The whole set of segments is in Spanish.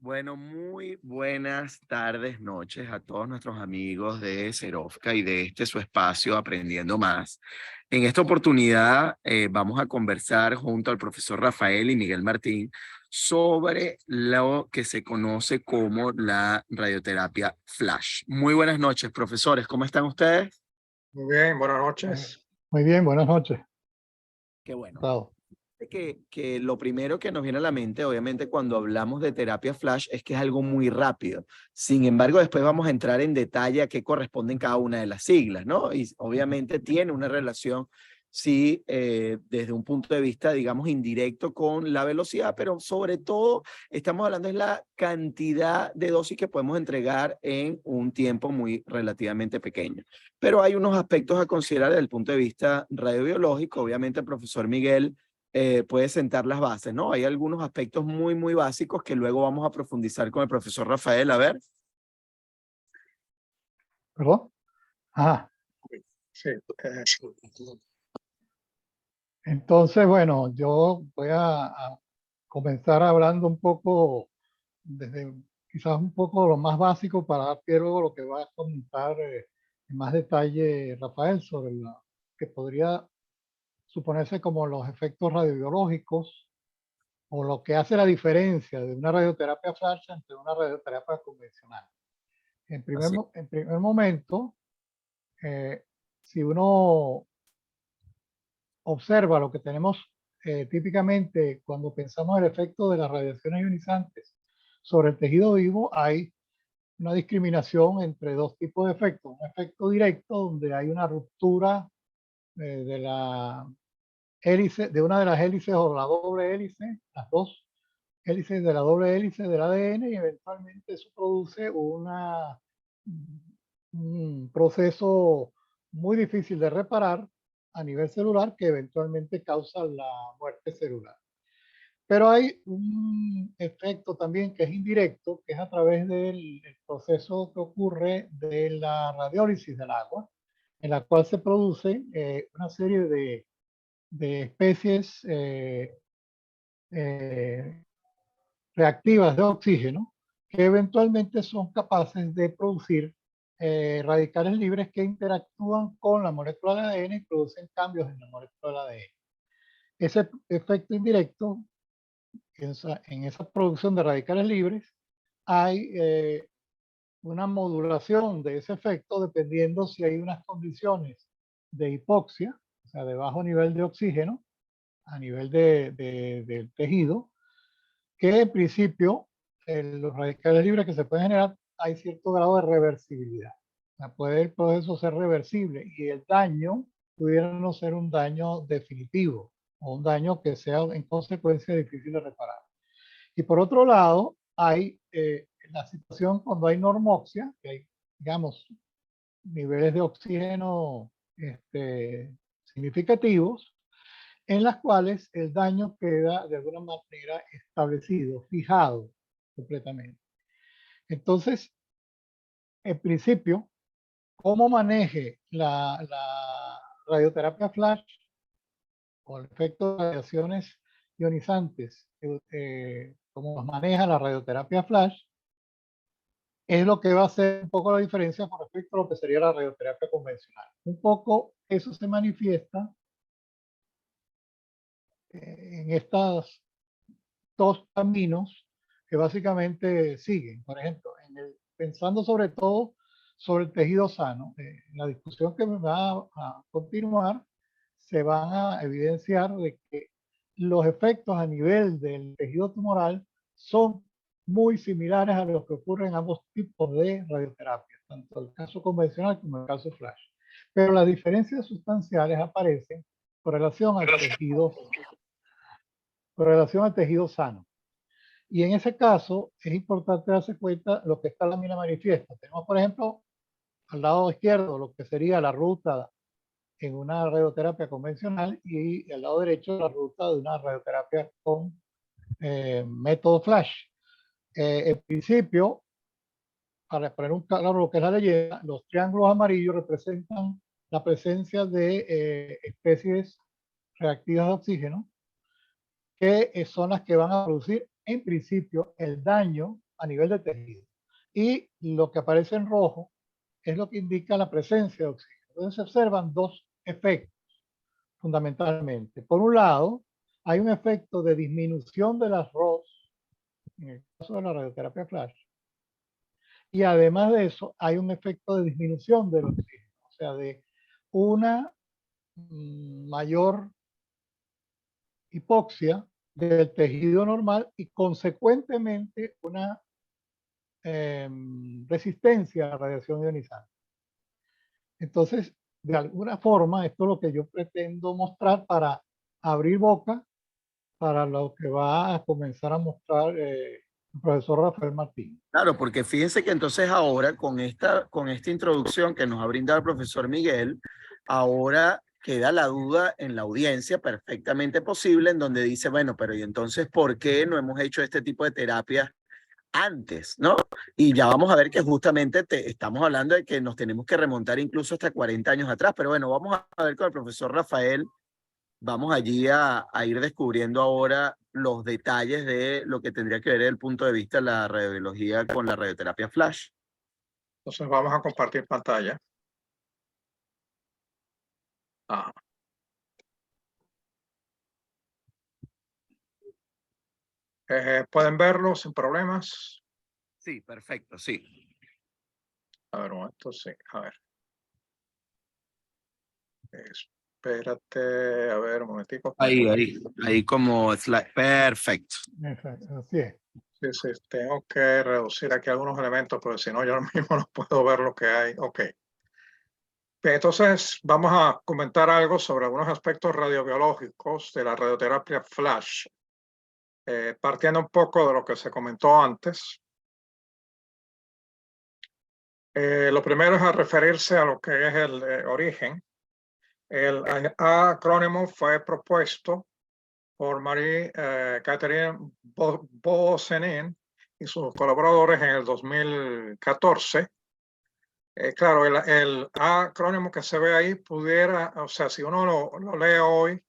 Bueno, muy buenas tardes, noches a todos nuestros amigos de Serovka y de este su espacio Aprendiendo Más. En esta oportunidad vamos a conversar junto al profesor Rafael y Miguel Martín sobre lo que se conoce como la radioterapia flash. Muy buenas noches, profesores. ¿Cómo están ustedes? Muy bien, buenas Eh, noches. Muy bien, buenas noches. Qué bueno. Encantado. Que lo primero que nos viene a la mente, obviamente, cuando hablamos de terapia flash, es que es algo muy rápido. Sin embargo, después vamos a entrar en detalle a qué corresponden cada una de las siglas, ¿no? Y obviamente tiene una relación, sí, desde un punto de vista, digamos, indirecto con la velocidad, pero sobre todo estamos hablando de la cantidad de dosis que podemos entregar en un tiempo muy relativamente pequeño. Pero hay unos aspectos a considerar desde el punto de vista radiobiológico. Obviamente, el profesor Miguel puede sentar las bases, ¿no? Hay algunos aspectos muy básicos que luego vamos a profundizar con el profesor Rafael. A ver. ¿Perdón? Ah, Sí, entonces, bueno, yo voy a comenzar hablando un poco desde quizás un poco lo más básico para dar pie luego a lo que va a comentar en más detalle Rafael sobre lo que podría suponerse como los efectos radiobiológicos o lo que hace la diferencia de una radioterapia flash entre una radioterapia convencional. Así. En primer momento, eh, si uno observa lo que tenemos típicamente cuando pensamos el efecto de las radiaciones ionizantes sobre el tejido vivo, hay una discriminación entre dos tipos de efectos. Un efecto directo donde hay una ruptura de la hélice, de una de las hélices o la doble hélice, las dos hélices de la doble hélice del ADN, y eventualmente eso produce un proceso muy difícil de reparar a nivel celular que eventualmente causa la muerte celular. Pero hay un efecto también que es indirecto, que es a través del proceso que ocurre de la radiólisis del agua, en la cual se produce una serie de especies eh, reactivas de oxígeno que eventualmente son capaces de producir radicales libres que interactúan con la molécula de ADN y producen cambios en la molécula de ADN. Ese efecto indirecto, en esa producción de radicales libres, hay una modulación de ese efecto dependiendo si hay unas condiciones de hipoxia, o sea, de bajo nivel de oxígeno a nivel del tejido, que en principio los radicales libres que se pueden generar hay cierto grado de reversibilidad. O sea, puede el proceso ser reversible y el daño pudiera no ser un daño definitivo o un daño que sea en consecuencia difícil de reparar. Y por otro lado, hay la situación cuando hay normoxia, que hay, digamos, niveles de oxígeno significativos, en las cuales el daño queda de alguna manera establecido, fijado completamente. Entonces, en principio, cómo maneje la radioterapia flash o el efecto de radiaciones ionizantes, como los maneja la radioterapia flash, es lo que va a hacer un poco la diferencia con respecto a lo que sería la radioterapia convencional. Un poco eso se manifiesta en estos dos caminos que básicamente siguen. Por ejemplo, pensando sobre todo sobre el tejido sano, la discusión que va a continuar se van a evidenciar de que los efectos a nivel del tejido tumoral son muy similares a los que ocurren en ambos tipos de radioterapia, tanto el caso convencional como el caso flash. Pero las diferencias sustanciales aparecen con relación con relación al tejido sano. Y en ese caso es importante darse cuenta lo que esta lámina manifiesta. Tenemos, por ejemplo, al lado izquierdo lo que sería la ruta en una radioterapia convencional y al lado derecho la ruta de una radioterapia con método flash. En principio, para poner un claro lo que es la leyenda, los triángulos amarillos representan la presencia de especies reactivas de oxígeno que son las que van a producir en principio el daño a nivel de tejido. Y lo que aparece en rojo es lo que indica la presencia de oxígeno. Entonces se observan dos efectos fundamentalmente. Por un lado, hay un efecto de disminución de las ROS, en el caso de la radioterapia flash, y además de eso, hay un efecto de disminución del oxígeno, o sea, de una mayor hipoxia del tejido normal y consecuentemente una resistencia a la radiación ionizante. Entonces, de alguna forma, esto es lo que yo pretendo mostrar para abrir boca para lo que va a comenzar a mostrar el profesor Rafael Martín. Claro, porque fíjense que entonces ahora con esta introducción que nos ha brindado el profesor Miguel, ahora queda la duda en la audiencia perfectamente posible en donde dice, bueno, pero ¿y entonces por qué no hemos hecho este tipo de terapias antes, ¿no? Y ya vamos a ver que justamente estamos hablando de que nos tenemos que remontar incluso hasta 40 años atrás, pero bueno, vamos a ver con el profesor Rafael. Vamos allí a ir descubriendo ahora los detalles de lo que tendría que ver desde el punto de vista de la radiobiología con la radioterapia flash. Entonces vamos a compartir pantalla. Ah. ¿Pueden verlo sin problemas? Sí, perfecto, sí. A ver, un momento, sí, a ver. Espérate, a ver, un momentico. Ahí como slide. Perfecto. Así es. Sí, sí, tengo que reducir aquí algunos elementos, porque si no, yo mismo no puedo ver lo que hay. Ok. Entonces, vamos a comentar algo sobre algunos aspectos radiobiológicos de la radioterapia flash, partiendo un poco de lo que se comentó antes. Lo primero es a referirse a lo que es el origen. El acrónimo fue propuesto por Marie Catherine Bosenin y sus colaboradores en el 2014. Claro, el acrónimo que se ve ahí pudiera, o sea, si uno lo lee hoy,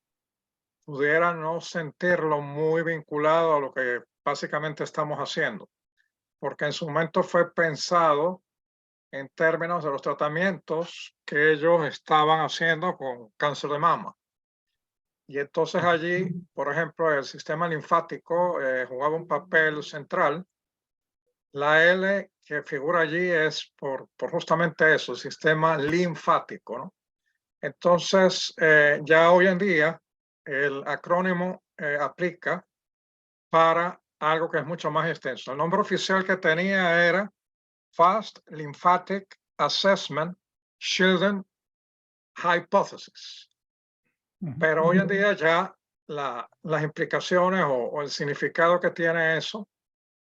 pudiera no sentirlo muy vinculado a lo que básicamente estamos haciendo, porque en su momento fue pensado en términos de los tratamientos que ellos estaban haciendo con cáncer de mama. Y entonces allí, por ejemplo, el sistema linfático jugaba un papel central. La L que figura allí es por justamente eso, el sistema linfático, ¿no? Entonces, ya hoy en día, el acrónimo aplica para algo que es mucho más extenso. El nombre oficial que tenía era Fast Lymphatic Assessment Children Hypothesis. Pero hoy en día ya las implicaciones o el significado que tiene eso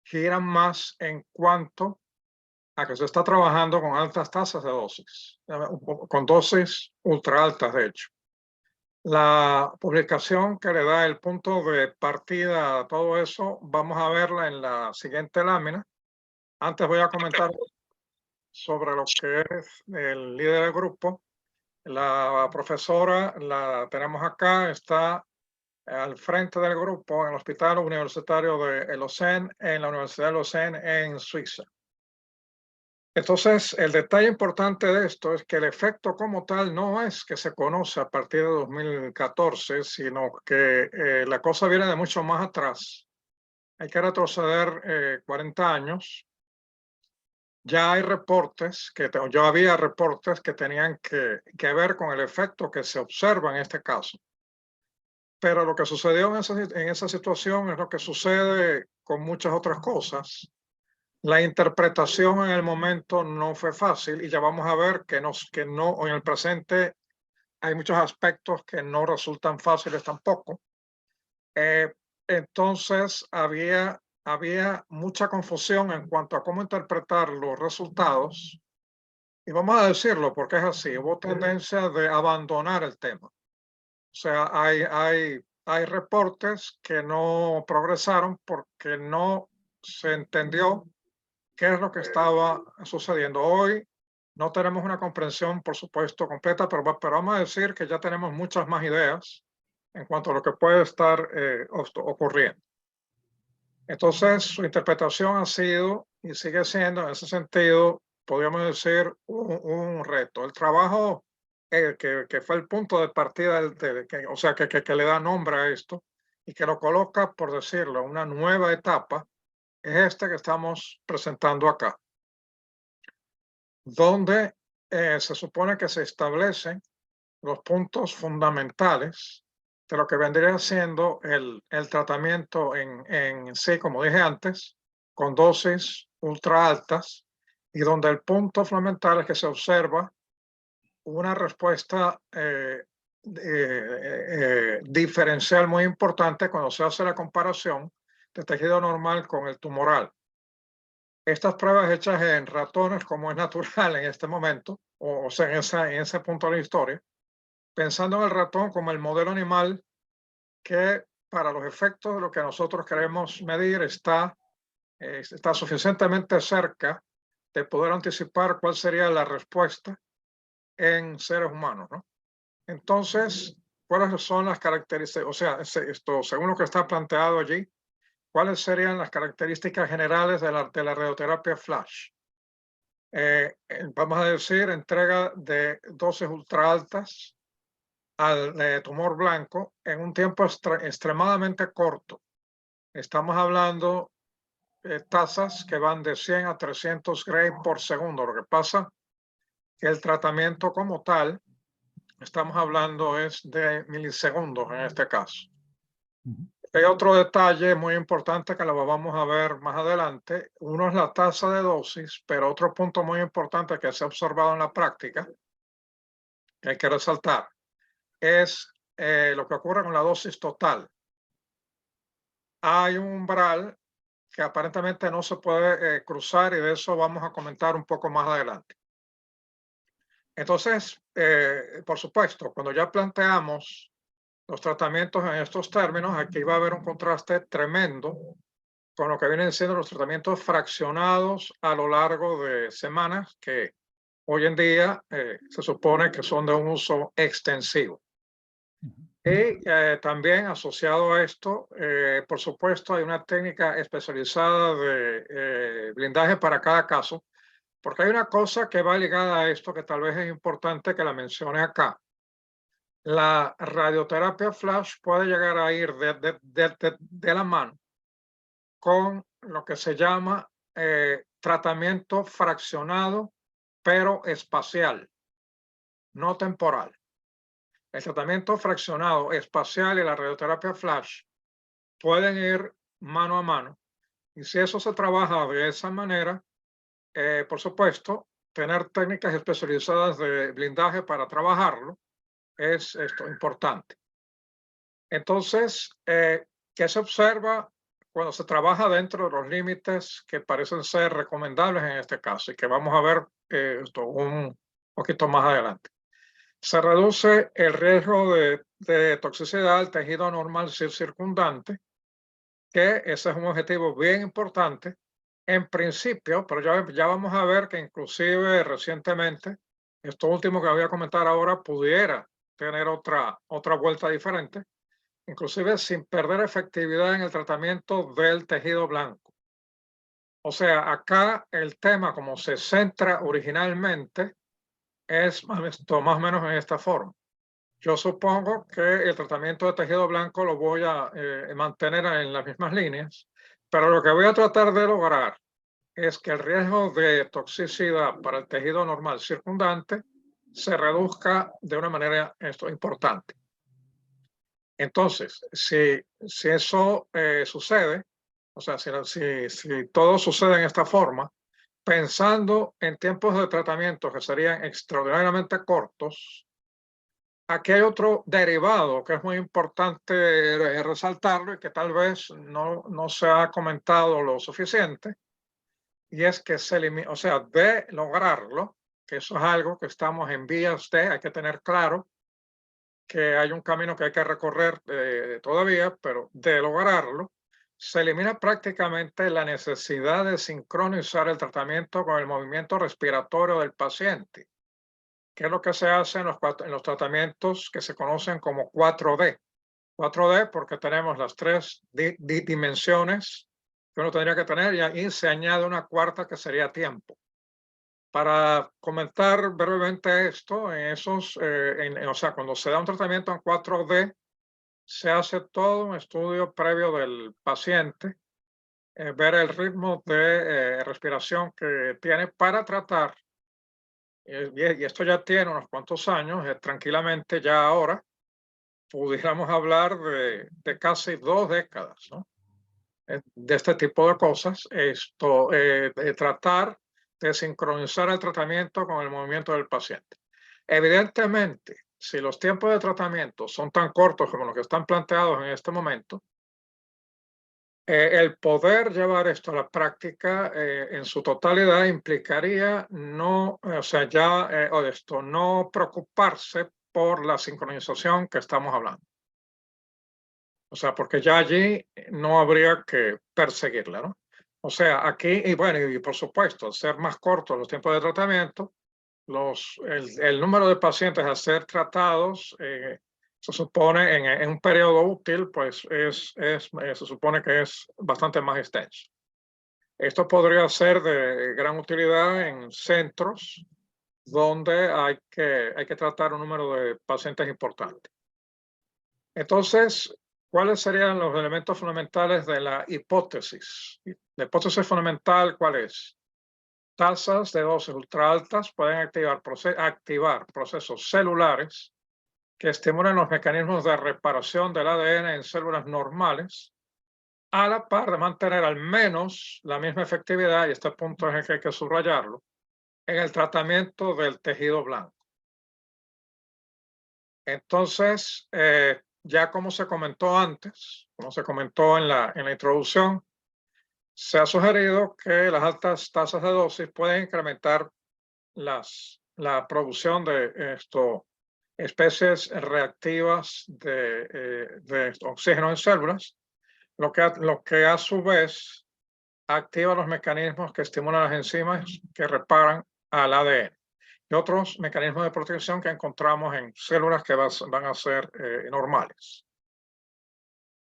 giran más en cuanto a que se está trabajando con altas tasas de dosis, con dosis ultra altas, de hecho. La publicación que le da el punto de partida a todo eso, vamos a verla en la siguiente lámina. Antes voy a comentar sobre lo que es el líder del grupo. La profesora la tenemos acá, está al frente del grupo en el Hospital Universitario de Lausanne, en la Universidad de Lausanne, en Suiza. Entonces, el detalle importante de esto es que el efecto como tal no es que se conoce a partir de 2014, sino que la cosa viene de mucho más atrás. Hay que retroceder 40 años. Ya hay reportes, yo había reportes que tenían que ver con el efecto que se observa en este caso. Pero lo que sucedió en esa situación es lo que sucede con muchas otras cosas. La interpretación en el momento no fue fácil y ya vamos a ver que no en el presente hay muchos aspectos que no resultan fáciles tampoco. Entonces había mucha confusión en cuanto a cómo interpretar los resultados y vamos a decirlo porque es así, hubo tendencia de abandonar el tema. O sea, hay reportes que no progresaron porque no se entendió qué es lo que estaba sucediendo. Hoy no tenemos una comprensión, por supuesto, completa, pero vamos a decir que ya tenemos muchas más ideas en cuanto a lo que puede estar ocurriendo. Entonces, su interpretación ha sido y sigue siendo, en ese sentido, podríamos decir, un reto. El trabajo que fue el punto de partida, o sea, que le da nombre a esto y que lo coloca, por decirlo, una nueva etapa, es este que estamos presentando acá, donde se supone que se establecen los puntos fundamentales de lo que vendría siendo el tratamiento en sí, como dije antes, con dosis ultra altas, y donde el punto fundamental es que se observa una respuesta diferencial muy importante cuando se hace la comparación de tejido normal con el tumoral. Estas pruebas hechas en ratones, como es natural en este momento, o sea, en ese punto de la historia, pensando en el ratón como el modelo animal que para los efectos de lo que nosotros queremos medir está suficientemente cerca de poder anticipar cuál sería la respuesta en seres humanos, ¿no? Entonces, ¿cuáles son las características? O sea, esto, según lo que está planteado allí, ¿cuáles serían las características generales de la radioterapia flash? Vamos a decir, entrega de dosis ultra altas al tumor blanco en un tiempo extremadamente corto. Estamos hablando de tasas que van de 100 a 300 Gray por segundo. Lo que pasa que el tratamiento como tal, estamos hablando es de milisegundos en este caso. Hay otro detalle muy importante que lo vamos a ver más adelante. Uno es la tasa de dosis, pero otro punto muy importante que se ha observado en la práctica, que hay que resaltar, es lo que ocurre con la dosis total. Hay un umbral que aparentemente no se puede cruzar, y de eso vamos a comentar un poco más adelante. Entonces, por supuesto, cuando ya planteamos los tratamientos en estos términos, aquí va a haber un contraste tremendo con lo que vienen siendo los tratamientos fraccionados a lo largo de semanas, que hoy en día se supone que son de un uso extensivo. Y también asociado a esto, por supuesto, hay una técnica especializada de blindaje para cada caso, porque hay una cosa que va ligada a esto que tal vez es importante que la mencione acá. La radioterapia flash puede llegar a ir de la mano con lo que se llama tratamiento fraccionado, pero espacial, no temporal. El tratamiento fraccionado, espacial y la radioterapia flash pueden ir mano a mano. Y si eso se trabaja de esa manera, por supuesto, tener técnicas especializadas de blindaje para trabajarlo es esto importante. Entonces, ¿qué se observa cuando se trabaja dentro de los límites que parecen ser recomendables en este caso y que vamos a ver esto un poquito más adelante? Se reduce el riesgo de toxicidad al tejido normal circundante, que ese es un objetivo bien importante en principio, pero ya vamos a ver que inclusive recientemente, esto último que voy a comentar ahora pudiera tener otra vuelta diferente, inclusive sin perder efectividad en el tratamiento del tejido blanco. O sea, acá el tema, como se centra originalmente, es más o menos en esta forma. Yo supongo que el tratamiento de tejido blanco lo voy a mantener en las mismas líneas, pero lo que voy a tratar de lograr es que el riesgo de toxicidad para el tejido normal circundante se reduzca de una manera importante. Entonces, si eso sucede, o sea, si todo sucede en esta forma, pensando en tiempos de tratamiento que serían extraordinariamente cortos, aquí hay otro derivado que es muy importante resaltarlo y que tal vez no se ha comentado lo suficiente, y es que se elimina, o sea, de lograrlo, que eso es algo que estamos en vías de, hay que tener claro que hay un camino que hay que recorrer todavía, pero de lograrlo, se elimina prácticamente la necesidad de sincronizar el tratamiento con el movimiento respiratorio del paciente, que es lo que se hace en los tratamientos que se conocen como 4D. 4D porque tenemos las tres dimensiones que uno tendría que tener, y ahí se añade una cuarta que sería tiempo. Para comentar brevemente esto, o sea, cuando se da un tratamiento en 4D, se hace todo un estudio previo del paciente, ver el ritmo de respiración que tiene para tratar, y esto ya tiene unos cuantos años, tranquilamente ya ahora pudiéramos hablar de casi 2 décadas, ¿no? De este tipo de cosas, de tratar de sincronizar el tratamiento con el movimiento del paciente. Evidentemente, si los tiempos de tratamiento son tan cortos como los que están planteados en este momento, el poder llevar esto a la práctica en su totalidad implicaría no preocuparse por la sincronización que estamos hablando. O sea, porque ya allí no habría que perseguirla, ¿no? O sea, aquí, y bueno, y por supuesto, al ser más cortos los tiempos de tratamiento, el número de pacientes a ser tratados se supone en un periodo útil, pues se supone que es bastante más extenso. Esto podría ser de gran utilidad en centros donde hay que tratar un número de pacientes importante. Entonces, ¿cuáles serían los elementos fundamentales de la hipótesis? La hipótesis fundamental, ¿cuál es? Tasas de dosis ultra altas pueden activar procesos celulares que estimulan los mecanismos de reparación del ADN en células normales, a la par de mantener al menos la misma efectividad, y este punto es el que hay que subrayarlo, en el tratamiento del tejido blanco. Entonces, ya como se comentó antes, como se comentó en la introducción, se ha sugerido que las altas tasas de dosis pueden incrementar la producción de especies reactivas de oxígeno en células, lo que a su vez activa los mecanismos que estimulan las enzimas que reparan al ADN y otros mecanismos de protección que encontramos en células que van a ser normales.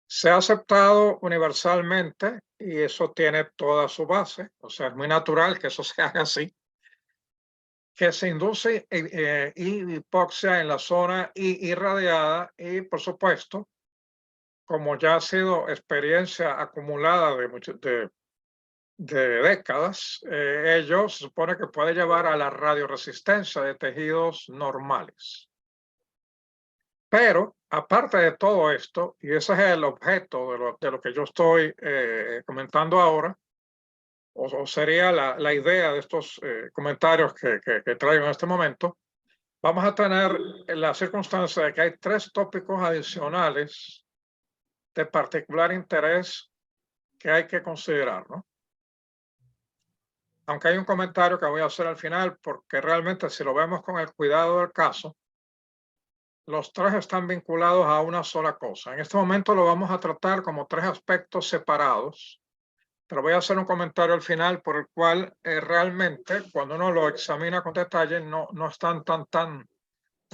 Se ha aceptado universalmente, y eso tiene toda su base, o sea, es muy natural que eso se haga así, que se induce hipoxia en la zona irradiada y, por supuesto, como ya ha sido experiencia acumulada de décadas, ello se supone que puede llevar a la radioresistencia de tejidos normales. Pero, aparte de todo esto, y ese es el objeto de lo que yo estoy comentando ahora, o sería la idea de estos comentarios que traigo en este momento, vamos a tener la circunstancia de que hay 3 tópicos adicionales de particular interés que hay que considerar, ¿no? Aunque hay un comentario que voy a hacer al final, porque realmente si lo vemos con el cuidado del caso, los 3 están vinculados a una sola cosa. En este momento lo vamos a tratar como 3 aspectos separados, pero voy a hacer un comentario al final por el cual realmente cuando uno lo examina con detalle no están tan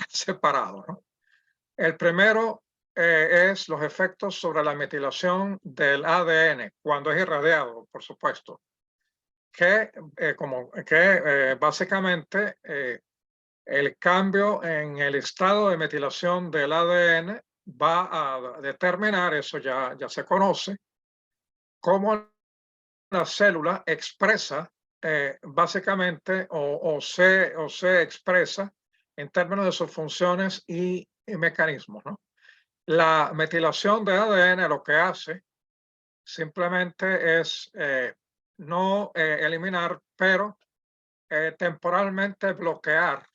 separados, ¿no? El primero es los efectos sobre la metilación del ADN cuando es irradiado, por supuesto, que básicamente el cambio en el estado de metilación del ADN va a determinar, eso ya se conoce, cómo la célula expresa básicamente o se expresa en términos de sus funciones y mecanismos, ¿no? La metilación de ADN lo que hace simplemente es no eliminar, pero temporalmente bloquear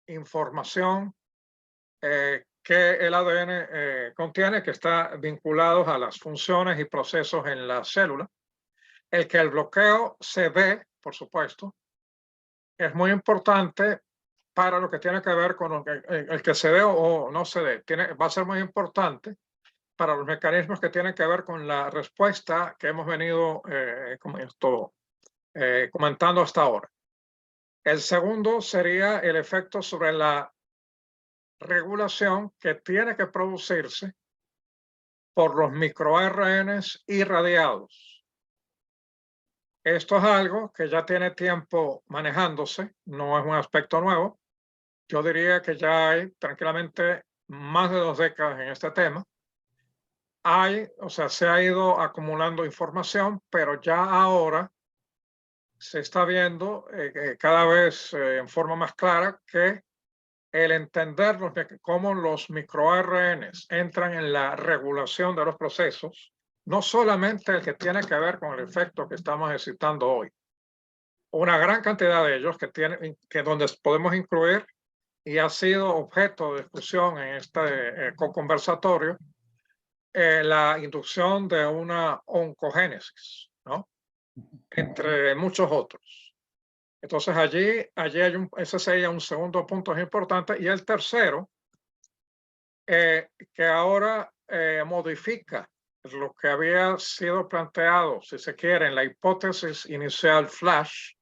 información que el ADN contiene, que está vinculados a las funciones y procesos en la célula. El que el bloqueo se dé, por supuesto, es muy importante para lo que tiene que ver con el que se dé o no se dé. Va a ser muy importante para los mecanismos que tienen que ver con la respuesta que hemos venido comentando hasta ahora. El segundo sería el efecto sobre la regulación que tiene que producirse por los microRNAs irradiados Esto es algo que ya tiene tiempo manejándose, no es un aspecto nuevo. Yo diría que ya hay tranquilamente más de 2 décadas en este tema. O sea, se ha ido acumulando información, pero ya ahora se está viendo cada vez en forma más clara que el entender cómo los microRNs entran en la regulación de los procesos, no solamente el que tiene que ver con el efecto que estamos excitando hoy, una gran cantidad de ellos que donde podemos incluir, y ha sido objeto de discusión en este conversatorio, la inducción de una oncogénesis, ¿no? Entre muchos otros. Entonces allí ese sería un segundo punto importante. Y el tercero, que ahora modifica lo que había sido planteado, si se quiere, en la hipótesis inicial Flash,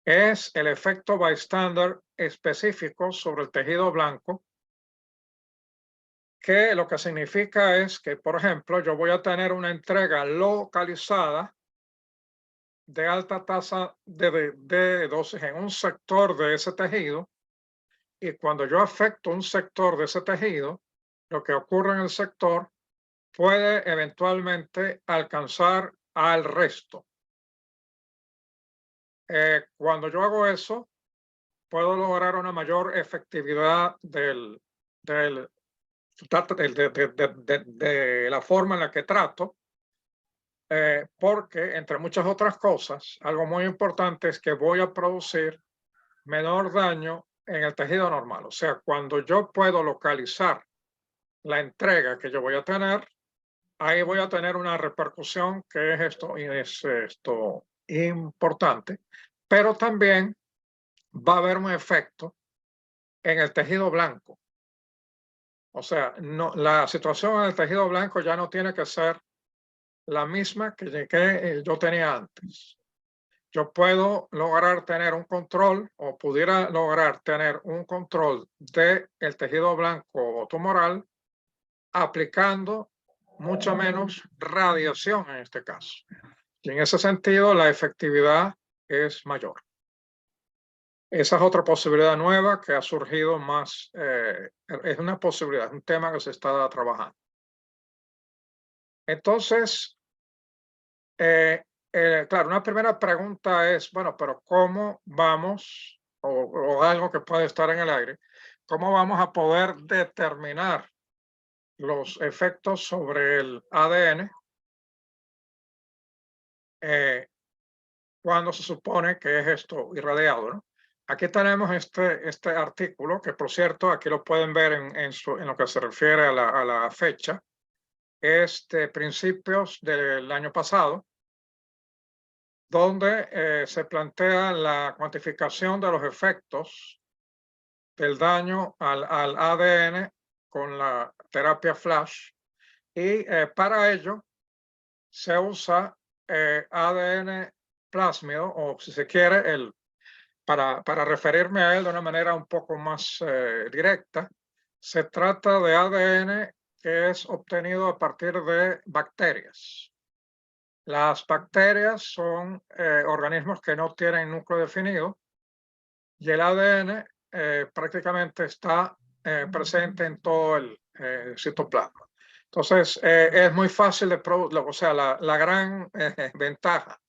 es el efecto bystander específico sobre el tejido blanco, que lo que significa es que, por ejemplo, yo voy a tener una entrega localizada de alta tasa de dosis en un sector de ese tejido, y cuando yo afecto un sector de ese tejido, lo que ocurre en el sector puede eventualmente alcanzar al resto. Cuando yo hago eso, puedo lograr una mayor efectividad de la forma en la que trato, porque, entre muchas otras cosas, algo muy importante es que voy a producir menor daño en el tejido normal. O sea, cuando yo puedo localizar la entrega que yo voy a tener, ahí voy a tener una repercusión que es esto importante, pero también va a haber un efecto en el tejido blanco. O sea, no, la situación en el tejido blanco ya no tiene que ser la misma que yo tenía antes. Yo puedo lograr tener un control, o pudiera lograr tener un control del tejido blanco o tumoral aplicando mucho menos radiación en este caso. Y en ese sentido, la efectividad es mayor. Esa es otra posibilidad nueva que ha surgido más. Es una posibilidad, es un tema que se está trabajando. Entonces, claro, una primera pregunta es, bueno, pero ¿cómo vamos, o algo que puede estar en el aire, cómo vamos a poder determinar los efectos sobre el ADN cuando se supone que es esto irradiado, ¿no? Aquí tenemos este artículo, que por cierto, aquí lo pueden ver en lo que se refiere a la fecha, es de principios del año pasado, donde se plantea la cuantificación de los efectos del daño al ADN con la terapia Flash, y para ello se usa ADN plásmido, o si se quiere, para referirme a él de una manera un poco más directa, se trata de ADN que es obtenido a partir de bacterias. Las bacterias son organismos que no tienen núcleo definido, y el ADN prácticamente está presente en todo el citoplasma. Entonces, es muy fácil de producir. O sea, la gran ventaja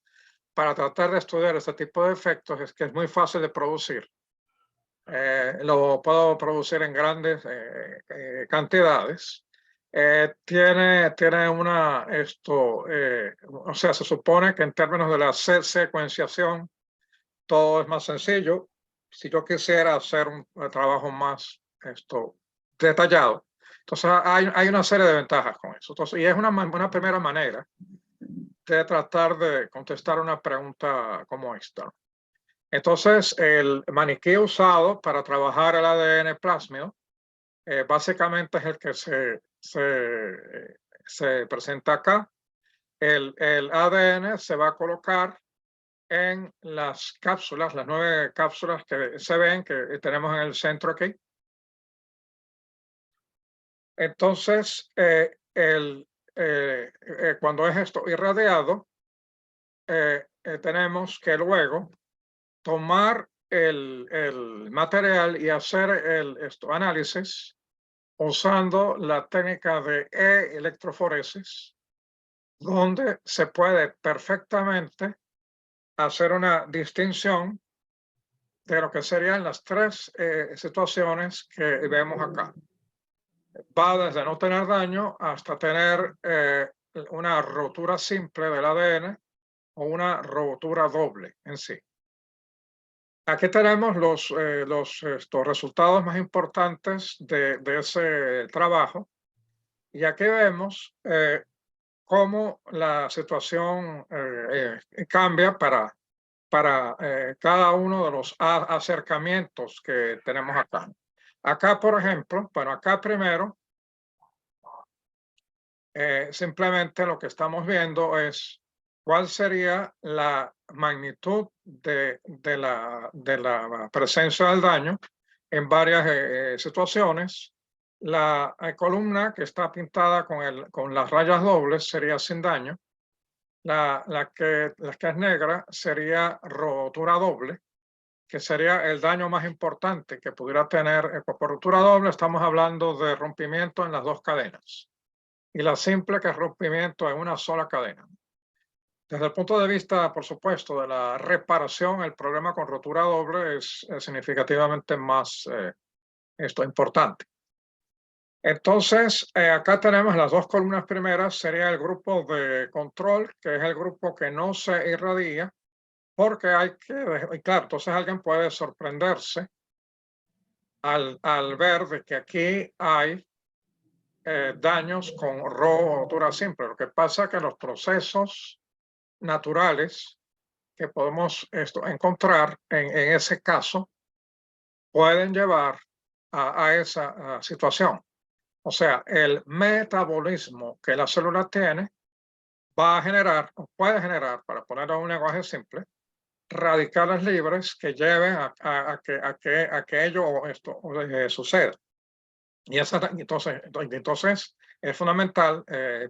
para tratar de estudiar este tipo de efectos es que es muy fácil de producir. Lo puedo producir en grandes cantidades. Tiene o sea, se supone que en términos de la secuenciación todo es más sencillo. Si yo quisiera hacer un trabajo más detallado, entonces hay una serie de ventajas con eso. Entonces, y es una primera manera de tratar de contestar una pregunta como esta. Entonces, el maniquí usado para trabajar el ADN plásmido básicamente es el que se presenta acá. El ADN se va a colocar en las cápsulas, las 9 cápsulas que se ven, que tenemos en el centro aquí. Entonces, cuando es esto irradiado, tenemos que luego tomar el material y hacer el análisis usando la técnica de electroforesis, donde se puede perfectamente hacer una distinción de lo que serían las tres situaciones que vemos acá. Va desde no tener daño hasta tener una rotura simple del ADN o una rotura doble en sí. Aquí tenemos estos resultados más importantes de ese trabajo, y aquí vemos cómo la situación cambia para cada uno de los acercamientos que tenemos acá. Acá, por ejemplo, bueno, acá primero, simplemente lo que estamos viendo es cuál sería la magnitud de la presencia del daño en varias situaciones. La columna que está pintada con las rayas dobles sería sin daño. La que es negra sería rotura doble, que sería el daño más importante que pudiera tener. Por rotura doble estamos hablando de rompimiento en las dos cadenas, y la simple, que es rompimiento en una sola cadena. Desde el punto de vista, por supuesto, de la reparación, el problema con rotura doble es significativamente más importante. Entonces, acá tenemos las dos columnas primeras, sería el grupo de control, que es el grupo que no se irradia, porque y claro, entonces alguien puede sorprenderse al ver de que aquí hay daños con rotura simple. Lo que pasa es que los procesos naturales que podemos encontrar en ese caso pueden llevar a esa situación. O sea, el metabolismo que la célula tiene va a generar, o puede generar, para ponerlo en un lenguaje simple, radicales libres que lleven a que ello suceda. Y entonces es fundamental,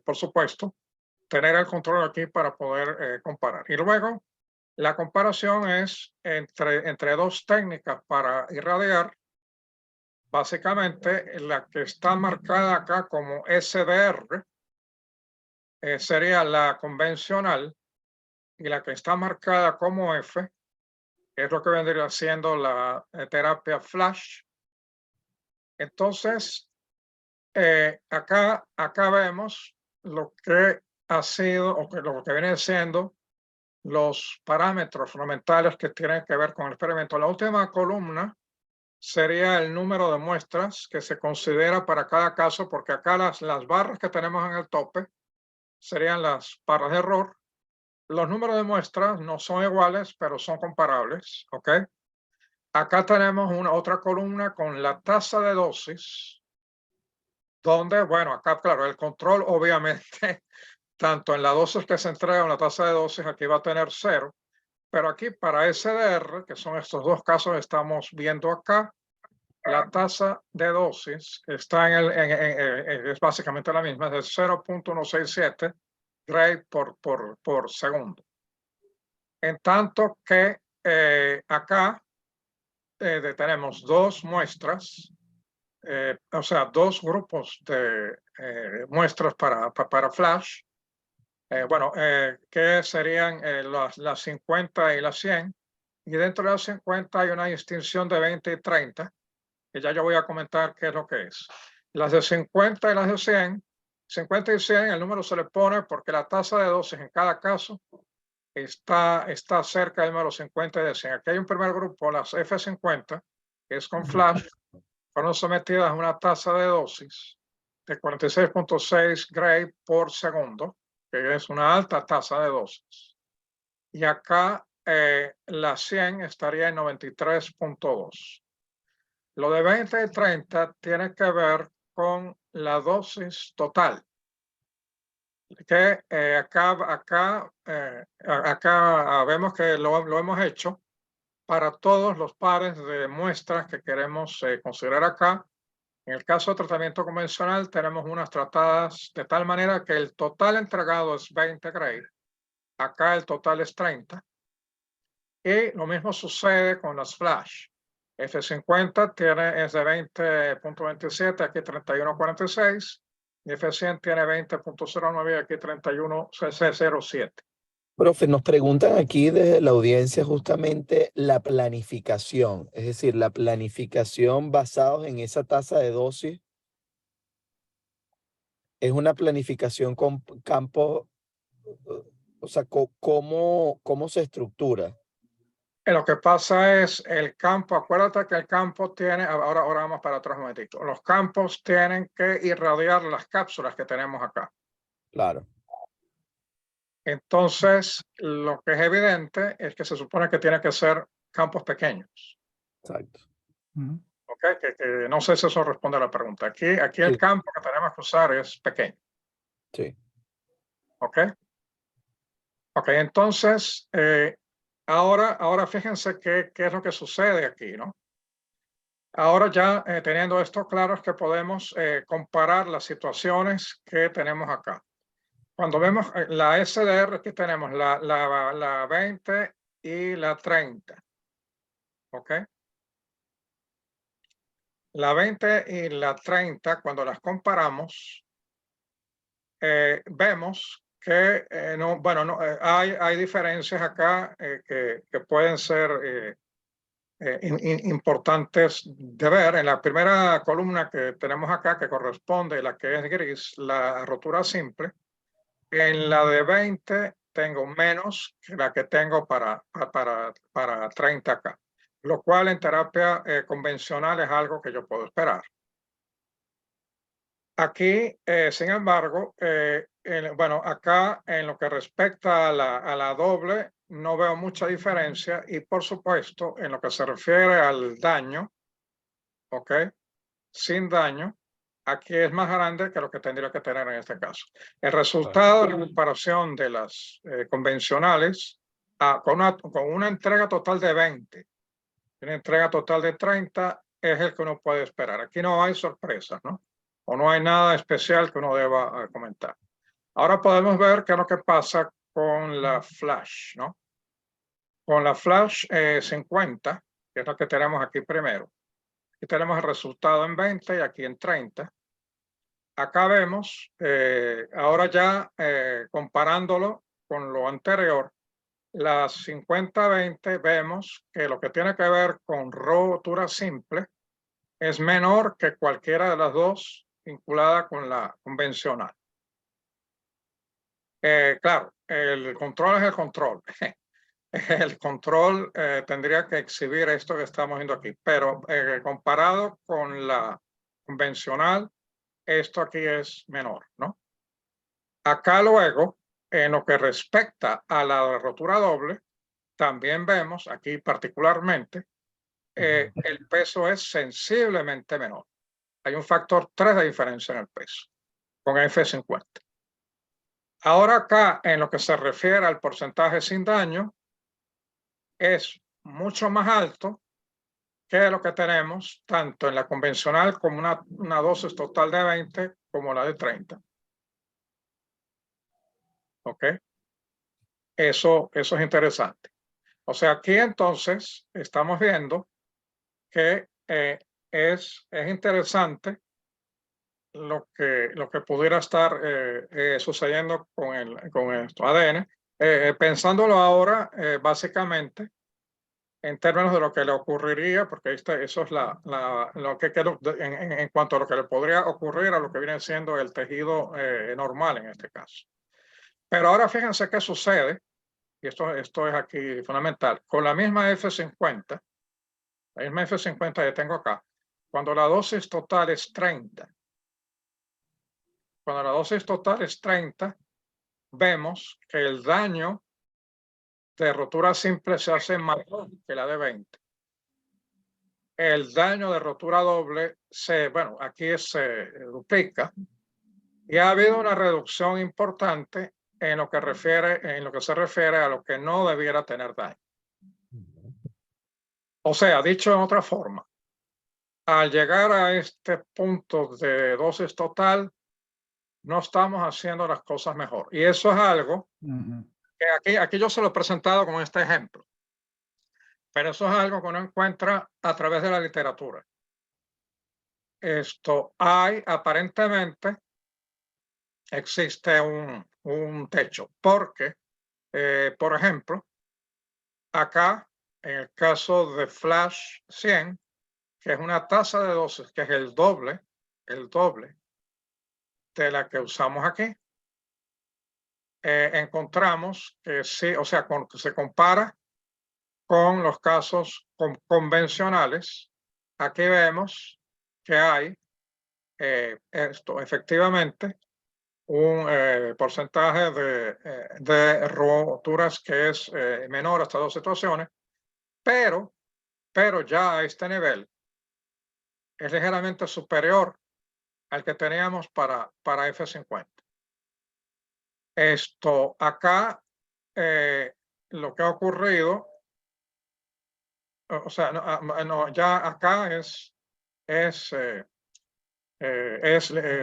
por supuesto, tener el control aquí para poder comparar. Y luego, la comparación es entre dos técnicas para irradiar. Básicamente, la que está marcada acá como SDR sería la convencional, y la que está marcada como F es lo que vendría siendo la terapia flash. Entonces, acá vemos lo que ha sido, o lo que vienen siendo los parámetros fundamentales que tienen que ver con el experimento. La última columna sería el número de muestras que se considera para cada caso, porque acá las barras que tenemos en el tope serían las barras de error. Los números de muestras no son iguales, pero son comparables, ¿ok? Acá tenemos otra columna con la tasa de dosis, donde, bueno, acá, claro, el control obviamente, tanto en la dosis que se entrega o en la tasa de dosis, aquí va a tener 0, pero aquí para SDR, que son estos dos casos que estamos viendo acá, la tasa de dosis está es básicamente la misma, es de 0.167 gray por segundo. En tanto que acá tenemos dos muestras, o sea, dos grupos de muestras para flash, que serían las 50 y las 100, y dentro de las 50 hay una distinción de 20 y 30, que ya yo voy a comentar qué es lo que es. Las de 50 y las de 100, 50 y 100, el número se le pone porque la tasa de dosis en cada caso está cerca del número 50 y de 100. Aquí hay un primer grupo, las F50, que es con flash, fueron sometidas a una tasa de dosis de 46.6 gray por segundo, que es una alta tasa de dosis. Y acá la 100 estaría en 93.2. Lo de 20 y 30 tiene que ver con la dosis total, que acá vemos que lo hemos hecho para todos los pares de muestras que queremos considerar acá. En el caso de tratamiento convencional, tenemos unas tratadas de tal manera que el total entregado es 20 gray, acá el total es 30. Y lo mismo sucede con las flash. F50 es de 20.27, aquí 31.46. Y F100 tiene 20.09 y aquí 31.07. Profe, nos preguntan aquí desde la audiencia justamente la planificación, es decir, la planificación basados en esa tasa de dosis. Es una planificación con campos, o sea, ¿cómo se estructura? Lo que pasa es el campo, acuérdate que el campo tiene, ahora vamos para atrás un momentito, los campos tienen que irradiar las cápsulas que tenemos acá. Claro. Entonces, lo que es evidente es que se supone que tiene que ser campos pequeños. Exacto. ¿Ok? Que no sé si eso responde a la pregunta. Aquí el Sí. campo que tenemos que usar es pequeño. Sí. ¿Ok? Ok, entonces, ahora fíjense qué es lo que sucede aquí, ¿no? Ahora ya teniendo esto claro es que podemos comparar las situaciones que tenemos acá. Cuando vemos la SDR, aquí tenemos la 20 y la 30. ¿Ok? La 20 y la 30, cuando las comparamos, vemos que hay diferencias acá que pueden ser importantes de ver. En la primera columna que tenemos acá, que corresponde, la que es gris, la rotura simple, en la de 20 tengo menos que la que tengo para 30 acá, lo cual en terapia convencional es algo que yo puedo esperar. Aquí, sin embargo, acá en lo que respecta a la doble, no veo mucha diferencia y por supuesto, en lo que se refiere al daño, ¿ok? Sin daño, aquí es más grande que lo que tendría que tener en este caso. El resultado de la comparación de las convencionales con una entrega total de 20, una entrega total de 30 es el que uno puede esperar. Aquí no hay sorpresas, ¿no? O no hay nada especial que uno deba comentar. Ahora podemos ver qué es lo que pasa con la flash, ¿no? Con la flash 50, que es lo que tenemos aquí primero. Aquí tenemos el resultado en 20 y aquí en 30. Acá vemos, ahora ya comparándolo con lo anterior, las 50-20 vemos que lo que tiene que ver con rotura simple es menor que cualquiera de las dos vinculada con la convencional. Claro, el control es el control. El control tendría que exhibir esto que estamos viendo aquí, pero comparado con la convencional, esto aquí es menor, ¿no? Acá luego, en lo que respecta a la rotura doble, también vemos aquí particularmente, el peso es sensiblemente menor. Hay un factor 3 de diferencia en el peso con F50. Ahora acá, en lo que se refiere al porcentaje sin daño, es mucho más alto que lo que tenemos tanto en la convencional como una dosis total de 20 como la de 30. ¿Ok? Eso es interesante. O sea, aquí entonces estamos viendo que es interesante lo que pudiera estar sucediendo con esto, ADN. Pensándolo ahora, básicamente, en términos de lo que le ocurriría, porque eso es lo que en cuanto a lo que le podría ocurrir a lo que viene siendo el tejido normal en este caso. Pero ahora fíjense qué sucede, y esto es aquí fundamental, con la misma F50, la misma F50 que tengo acá, cuando la dosis total es 30, cuando la dosis total es 30, vemos que el daño de rotura simple se hace mayor que la de 20. El daño de rotura doble aquí se duplica y ha habido una reducción importante en lo que se refiere a lo que no debiera tener daño. O sea, dicho en otra forma, al llegar a este punto de dosis total, no estamos haciendo las cosas mejor. Y eso es algo que aquí yo se lo he presentado con este ejemplo, pero eso es algo que uno encuentra a través de la literatura. Esto hay, aparentemente, existe un techo, porque, por ejemplo, acá, en el caso de Flash 100, que es una tasa de dosis, que es el doble de la que usamos aquí, encontramos que sí, o sea, se compara con los casos convencionales. Aquí vemos que hay efectivamente un porcentaje de roturas que es menor a estas dos situaciones, pero ya a este nivel es ligeramente superior al que teníamos para F50. Esto acá, lo que ha ocurrido, o sea, no, ya acá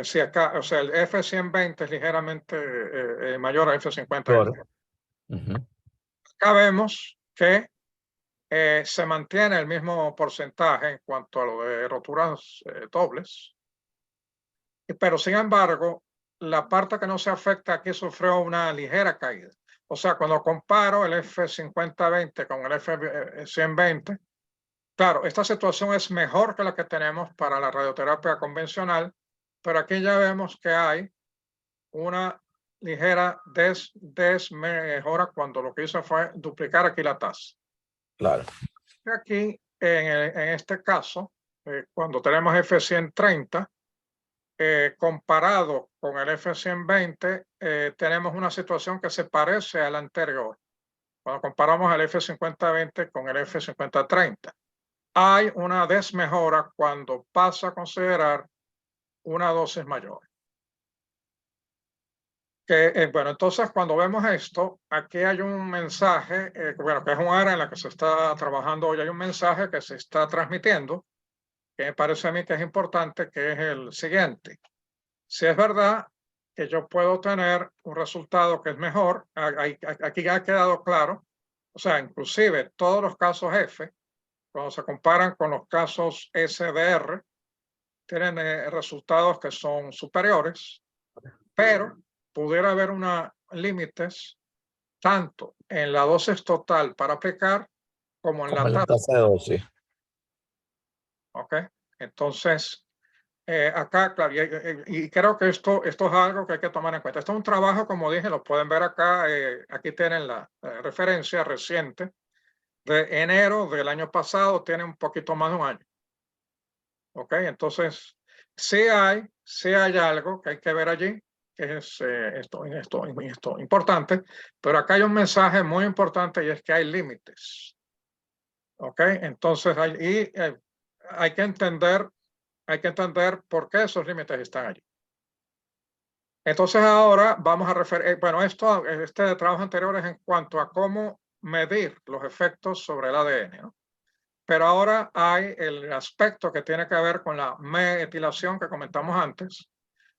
sí, acá, o sea, el F120 es ligeramente mayor al F50. Claro. Ujú. Acá vemos que se mantiene el mismo porcentaje en cuanto a lo de roturas dobles, pero sin embargo, la parte que no se afecta aquí sufrió una ligera caída. O sea, cuando comparo el F50-20 con el F120, claro, esta situación es mejor que la que tenemos para la radioterapia convencional, pero aquí ya vemos que hay una ligera desmejora cuando lo que hizo fue duplicar aquí la tasa. Claro. Aquí, en este caso, cuando tenemos F130, comparado con el F120, tenemos una situación que se parece a la anterior. Cuando comparamos el F50-20 con el F50-30, hay una desmejora cuando pasa a considerar una dosis mayor. Bueno, entonces cuando vemos esto, aquí hay un mensaje, bueno, que es un área en la que se está trabajando hoy, hay un mensaje que se está transmitiendo, que me parece a mí que es importante, que es el siguiente. Si es verdad que yo puedo tener un resultado que es mejor, aquí ya ha quedado claro, o sea, inclusive todos los casos F, cuando se comparan con los casos SDR, tienen resultados que son superiores, pero pudiera haber límites tanto en la dosis total para aplicar como en la tasa de dosis. ¿Ok? Entonces, acá, claro, y creo que esto es algo que hay que tomar en cuenta. Esto es un trabajo, como dije, lo pueden ver acá. Aquí tienen la referencia reciente de enero del año pasado, tiene un poquito más de un año. ¿Ok? Entonces, sí hay algo que hay que ver allí, que es esto importante, pero acá hay un mensaje muy importante y es que hay límites. ¿Ok? Entonces, hay que entender por qué esos límites están allí. Entonces ahora vamos a referir, bueno, este trabajo anterior es en cuanto a cómo medir los efectos sobre el ADN, ¿no? Pero ahora hay el aspecto que tiene que ver con la metilación que comentamos antes.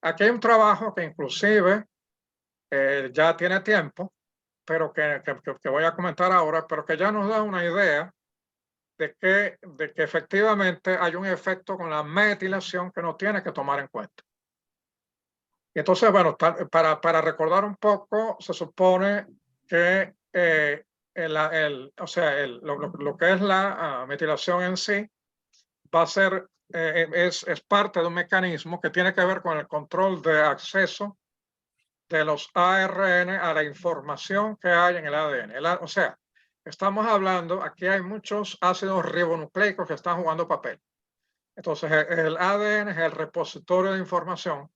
Aquí hay un trabajo que inclusive ya tiene tiempo, pero que voy a comentar ahora, pero que ya nos da una idea de que efectivamente hay un efecto con la metilación que no tiene que tomar en cuenta. Y entonces, bueno, para recordar un poco, se supone que lo que es la metilación en sí va a ser, es parte de un mecanismo que tiene que ver con el control de acceso de los ARN a la información que hay en el ADN. O sea, estamos hablando, aquí hay muchos ácidos ribonucleicos que están jugando papel. Entonces, el ADN es el repositorio de información,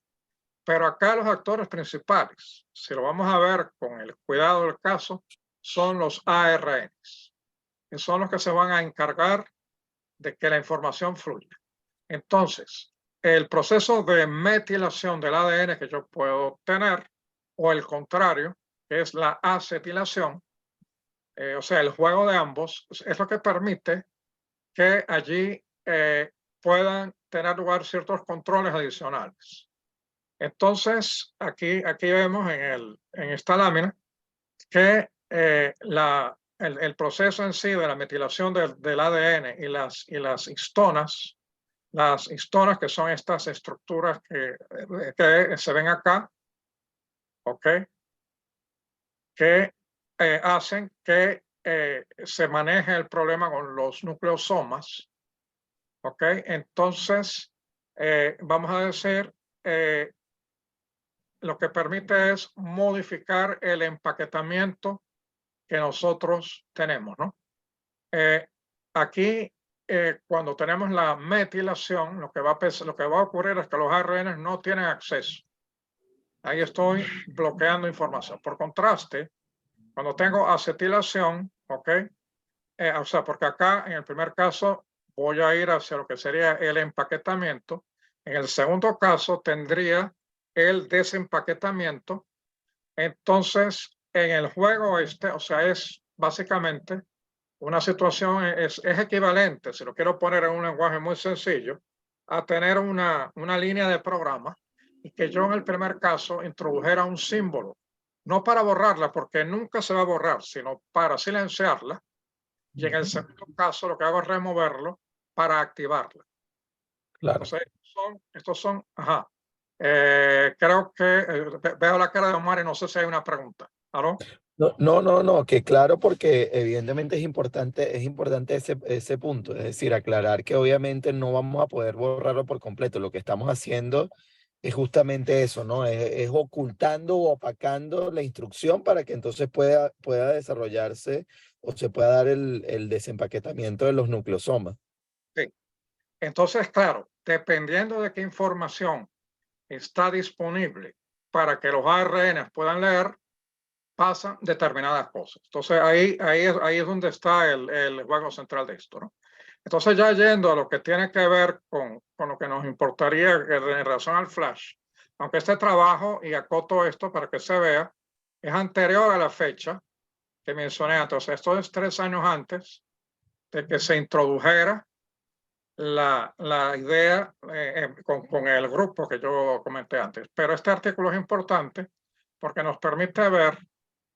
pero acá los actores principales, si lo vamos a ver con el cuidado del caso, son los ARNs, que son los que se van a encargar de que la información fluya. Entonces, el proceso de metilación del ADN que yo puedo tener, o el contrario, que es la acetilación, o sea, el juego de ambos, es lo que permite que allí puedan tener lugar ciertos controles adicionales. Entonces, aquí vemos en esta lámina que el proceso en sí de la metilación del ADN y las histonas que son estas estructuras que se ven acá, ¿ok? Que hacen que se maneje el problema con los nucleosomas, ¿ok? Entonces, vamos a decir, lo que permite es modificar el empaquetamiento que nosotros tenemos, ¿no? Aquí, cuando tenemos la metilación, lo que va a ocurrir es que los ARN no tienen acceso. Ahí estoy bloqueando información. Por contraste, cuando tengo acetilación, ¿ok? O sea, porque acá en el primer caso voy a ir hacia lo que sería el empaquetamiento. En el segundo caso tendría el desempaquetamiento. Entonces, en el juego o sea, es básicamente una situación, es equivalente, si lo quiero poner en un lenguaje muy sencillo, a tener una línea de programa y que yo en el primer caso introdujera un símbolo, no para borrarla, porque nunca se va a borrar, sino para silenciarla. Y en el segundo caso lo que hago es removerlo para activarla. Claro. Entonces, estos son, ajá. Creo que veo la cara de Omar y no sé si hay una pregunta. ¿Aló? No, que claro, porque evidentemente es importante ese punto, es decir, aclarar que obviamente no vamos a poder borrarlo por completo. Lo que estamos haciendo es justamente eso, ¿no? Es ocultando o opacando la instrucción para que entonces pueda desarrollarse o se pueda dar el desempaquetamiento de los nucleosomas. Sí. Entonces, claro, dependiendo de qué información está disponible para que los ARN puedan leer, pasan determinadas cosas. Entonces, ahí es donde está el juego central de esto, ¿no? Entonces, ya yendo a lo que tiene que ver con lo que nos importaría en relación al flash, aunque este trabajo, y acoto esto para que se vea, es anterior a la fecha que mencioné. Entonces, esto es 3 años antes de que se introdujera la idea con el grupo que yo comenté antes. Pero este artículo es importante porque nos permite ver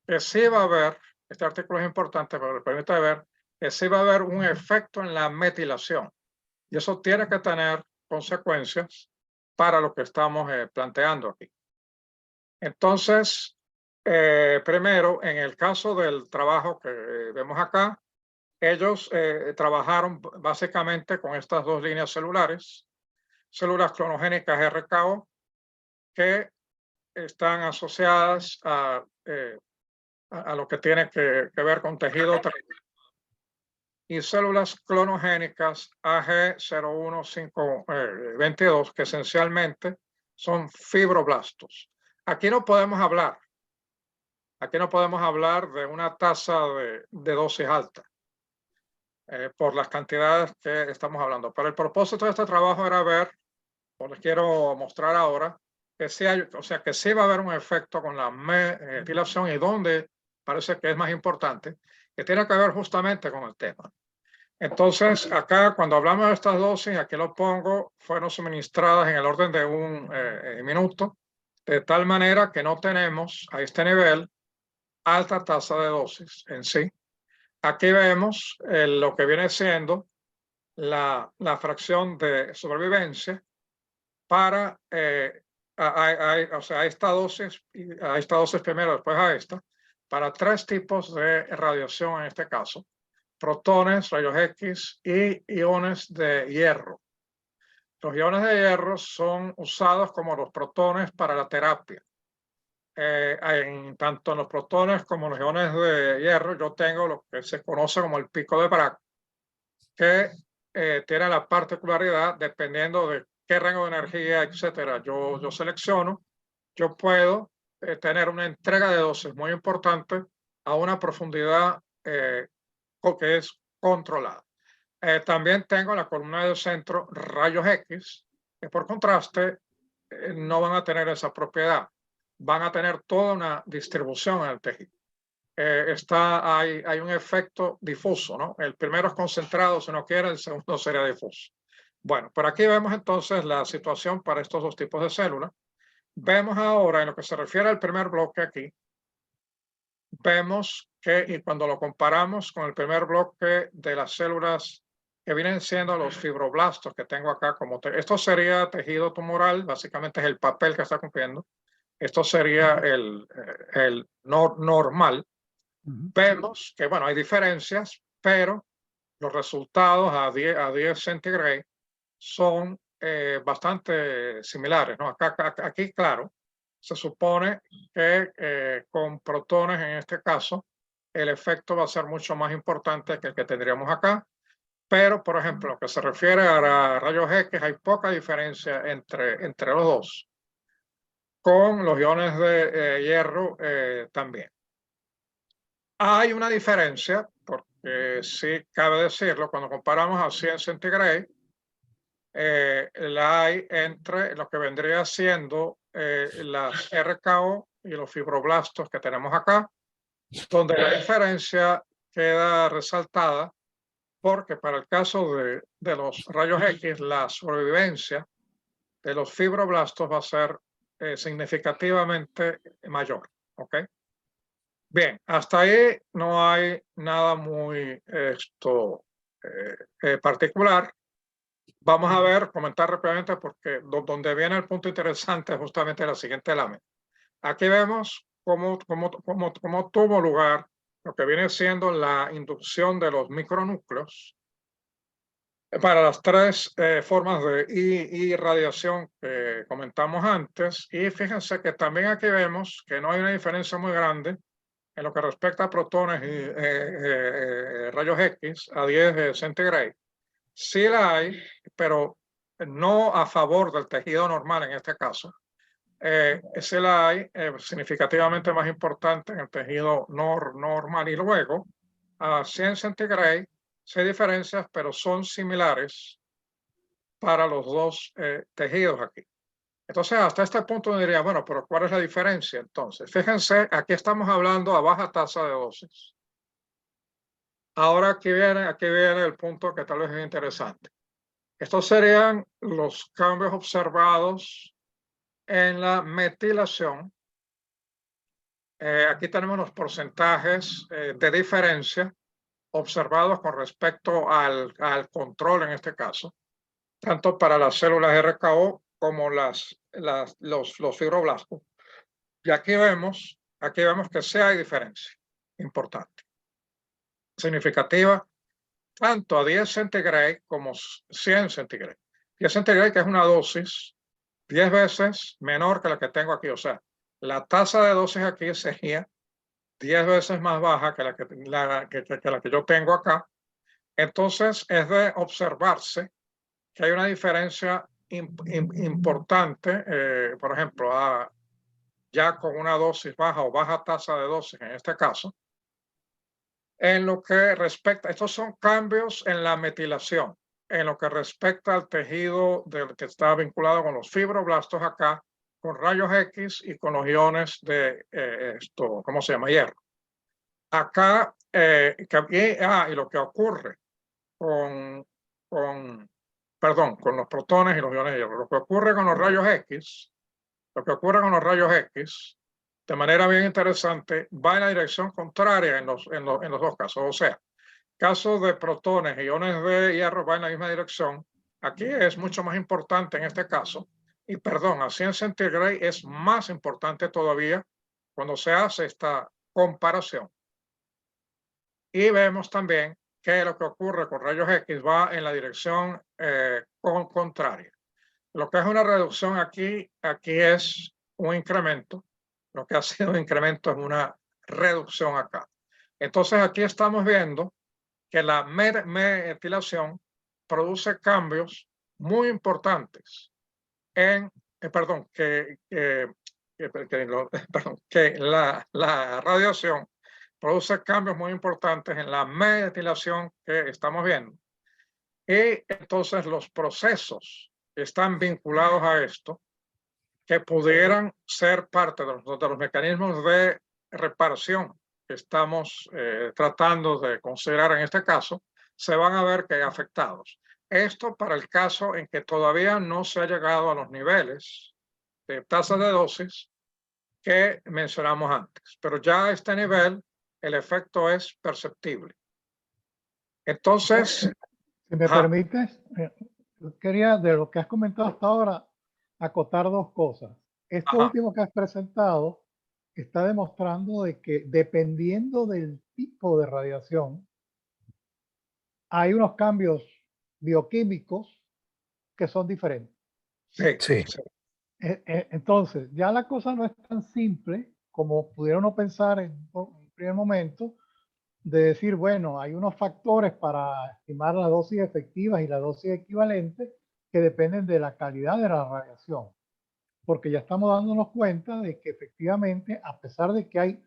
que sí va a haber, este artículo es importante porque nos permite ver que sí va a haber un efecto en la metilación. Y eso tiene que tener consecuencias para lo que estamos planteando aquí. Entonces, primero, en el caso del trabajo que vemos acá, ellos trabajaron básicamente con estas dos líneas celulares, células clonogénicas RKO, que están asociadas a lo que tiene que ver con tejido y células clonogénicas AG01522, que esencialmente son fibroblastos. Aquí no podemos hablar de una tasa de dosis alta. Por las cantidades que estamos hablando. Pero el propósito de este trabajo era ver, o les quiero mostrar ahora, que sí que sí va a haber un efecto con la metilación y donde parece que es más importante, que tiene que ver justamente con el tema. Entonces, acá cuando hablamos de estas dosis, aquí lo pongo, fueron suministradas en el orden de un minuto, de tal manera que no tenemos a este nivel alta tasa de dosis en sí. Aquí vemos lo que viene siendo la fracción de sobrevivencia para o sea, a esta dosis primero, después a esta, para 3 tipos de radiación en este caso: protones, rayos X y iones de hierro. Los iones de hierro son usados como los protones para la terapia. Tanto en los protones como en los iones de hierro, yo tengo lo que se conoce como el pico de Bragg, que tiene la particularidad, dependiendo de qué rango de energía, etcétera, yo selecciono, yo puedo tener una entrega de dosis muy importante a una profundidad que es controlada. También tengo la columna del centro rayos X, que por contraste no van a tener esa propiedad, van a tener toda una distribución en el tejido. Hay un efecto difuso, ¿no? El primero es concentrado, si no quiere, el segundo sería difuso. Bueno, por aquí vemos entonces la situación para estos dos tipos de células. Vemos ahora, en lo que se refiere al primer bloque aquí, vemos que, y cuando lo comparamos con el primer bloque de las células que vienen siendo los fibroblastos que tengo acá, esto sería tejido tumoral, básicamente es el papel que está cumpliendo. Esto sería el normal. Vemos que, bueno, hay diferencias, pero los resultados a 10 centigrade son bastante similares, ¿no? Aquí, claro, se supone que con protones, en este caso, el efecto va a ser mucho más importante que el que tendríamos acá. Pero, por ejemplo, lo que se refiere a rayos X, hay poca diferencia entre los dos. Con los iones de hierro también. Hay una diferencia, porque sí cabe decirlo, cuando comparamos a 100 centigrade, la hay entre lo que vendría siendo las RKO y los fibroblastos que tenemos acá, donde la diferencia queda resaltada porque para el caso de los rayos X, la sobrevivencia de los fibroblastos va a ser significativamente mayor. ¿Ok? Bien, hasta ahí no hay nada muy particular. Vamos a ver, comentar rápidamente porque donde viene el punto interesante es justamente la siguiente lámina. Aquí vemos cómo tuvo lugar lo que viene siendo la inducción de los micronúcleos para las tres formas de irradiación que comentamos antes. Y fíjense que también aquí vemos que no hay una diferencia muy grande en lo que respecta a protones y rayos X a 10 centigrade. Sí la hay, pero no a favor del tejido normal en este caso. Sí la hay significativamente más importante en el tejido normal. Y luego, a 100 centigrade, sí hay diferencias, pero son similares para los dos tejidos aquí. Entonces, hasta este punto me diría, bueno, pero ¿cuál es la diferencia entonces? Fíjense, aquí estamos hablando a baja tasa de dosis. Ahora aquí viene el punto que tal vez es interesante. Estos serían los cambios observados en la metilación. Aquí tenemos los porcentajes de diferencia observados con respecto al control en este caso, tanto para las células RKO como los fibroblastos. Y aquí vemos que sí hay diferencia importante, significativa, tanto a 10 centigrade como 100 centigrade. 10 centigrade, que es una dosis 10 veces menor que la que tengo aquí. O sea, la tasa de dosis aquí sería 10 veces más baja que la que yo tengo acá. Entonces, es de observarse que hay una diferencia importante, por ejemplo, ya con una dosis baja o baja tasa de dosis en este caso, en lo que respecta, estos son cambios en la metilación, en lo que respecta al tejido que está vinculado con los fibroblastos acá, con rayos X y con los iones de ¿cómo se llama? Hierro. Acá, y lo que ocurre con los protones y los iones de hierro, lo que ocurre con los rayos X, de manera bien interesante, va en la dirección contraria en los dos casos. O sea, casos de protones y iones de hierro va en la misma dirección. Aquí es mucho más importante en este caso. Y perdón, a 100 centigrade es más importante todavía cuando se hace esta comparación. Y vemos también que lo que ocurre con rayos X va en la dirección contraria. Lo que es una reducción aquí es un incremento. Lo que ha sido un incremento es una reducción acá. Entonces aquí estamos viendo que la metilación produce cambios muy importantes en, que la radiación produce cambios muy importantes en la metilación que estamos viendo. Y entonces los procesos están vinculados a esto, que pudieran ser parte de los mecanismos de reparación que estamos tratando de considerar en este caso, se van a ver que afectados. Esto para el caso en que todavía no se ha llegado a los niveles de tasa de dosis que mencionamos antes. Pero ya a este nivel, el efecto es perceptible. Entonces, Si me permites, yo quería, de lo que has comentado hasta ahora, acotar dos cosas. Esto último que has presentado está demostrando de que dependiendo del tipo de radiación, hay unos cambios bioquímicos que son diferentes. sí, Sí. sí. Entonces, ya la cosa no es tan simple como pudieron no pensar en un primer momento, de decir, bueno, hay unos factores para estimar la dosis efectiva y la dosis equivalente que dependen de la calidad de la radiación. Porque ya estamos dándonos cuenta de que efectivamente, a pesar de que hay